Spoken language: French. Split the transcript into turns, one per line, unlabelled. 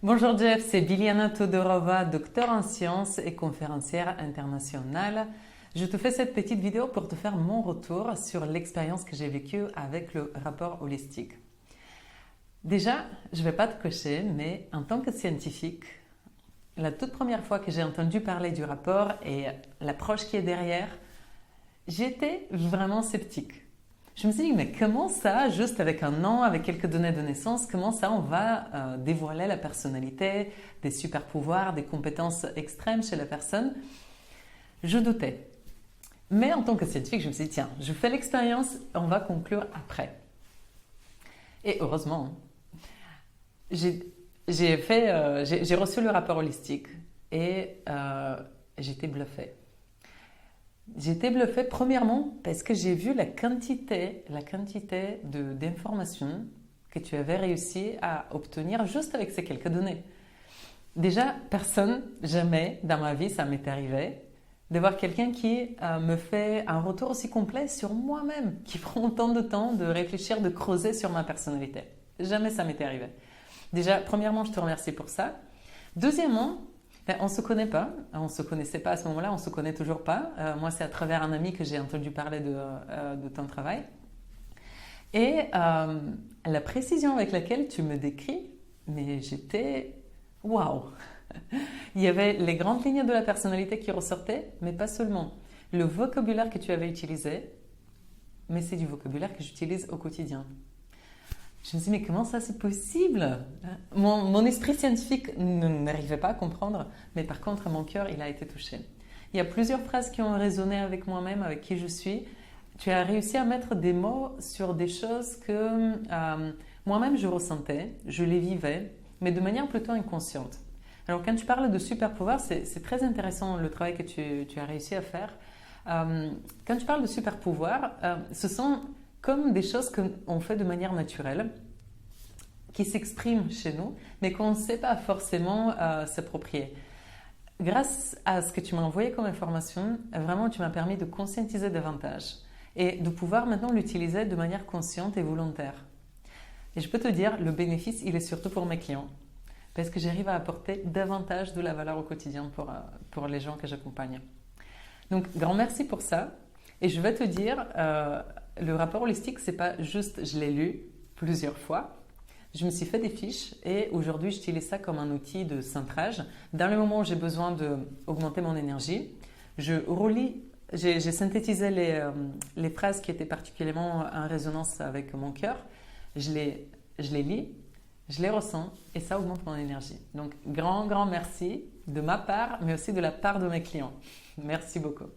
Bonjour Jeff, c'est Biliana Todorova, docteur en sciences et conférencière internationale. Je te fais cette petite vidéo pour te faire mon retour sur l'expérience que j'ai vécue avec le rapport holistique. Déjà, je ne vais pas te cocher, mais en tant que scientifique, la toute première fois que j'ai entendu parler du rapport et l'approche qui est derrière, j'étais vraiment sceptique. Je me suis dit, mais comment ça, juste avec un nom, avec quelques données de naissance, comment ça on va dévoiler la personnalité, des super pouvoirs, des compétences extrêmes chez la personne? Je doutais. Mais en tant que scientifique, je me suis dit, tiens, je fais l'expérience, on va conclure après. Et heureusement, j'ai reçu le rapport holistique et j'étais bluffée. J'étais bluffée premièrement parce que j'ai vu la quantité d'informations que tu avais réussi à obtenir juste avec ces quelques données. Déjà, personne, jamais dans ma vie, ça m'est arrivé de voir quelqu'un qui me fait un retour aussi complet sur moi-même, qui prend autant de temps de réfléchir, de creuser sur ma personnalité. Jamais ça m'était arrivé. Déjà, premièrement, je te remercie pour ça. Deuxièmement, on ne se connaît pas, on ne se connaissait pas à ce moment-là, on ne se connaît toujours pas. Moi, c'est à travers un ami que j'ai entendu parler de ton travail. Et la précision avec laquelle tu me décris, mais j'étais waouh! Il y avait les grandes lignes de la personnalité qui ressortaient, mais pas seulement. Le vocabulaire que tu avais utilisé, mais c'est du vocabulaire que j'utilise au quotidien. Je me suis dit, mais comment ça c'est possible? Mon esprit scientifique n'arrivait pas à comprendre, mais par contre, mon cœur, il a été touché. Il y a plusieurs phrases qui ont résonné avec moi-même, avec qui je suis. Tu as réussi à mettre des mots sur des choses que moi-même je ressentais, je les vivais, mais de manière plutôt inconsciente. Alors, quand tu parles de super pouvoir, c'est très intéressant le travail que tu as réussi à faire. Quand tu parles de super pouvoir, ce sont comme des choses qu'on fait de manière naturelle, qui s'expriment chez nous, mais qu'on ne sait pas forcément s'approprier. Grâce à ce que tu m'as envoyé comme information, vraiment tu m'as permis de conscientiser davantage et de pouvoir maintenant l'utiliser de manière consciente et volontaire. Et je peux te dire, le bénéfice, il est surtout pour mes clients, parce que j'arrive à apporter davantage de la valeur au quotidien pour les gens que j'accompagne. Donc, grand merci pour ça. Et je vais te dire, le rapport holistique, c'est pas juste je l'ai lu plusieurs fois. Je me suis fait des fiches et aujourd'hui, j'utilise ça comme un outil de centrage. Dans le moment où j'ai besoin d'augmenter mon énergie, je relis, j'ai synthétisé les phrases qui étaient particulièrement en résonance avec mon cœur. Je les lis, je les ressens et ça augmente mon énergie. Donc, grand merci de ma part, mais aussi de la part de mes clients. Merci beaucoup.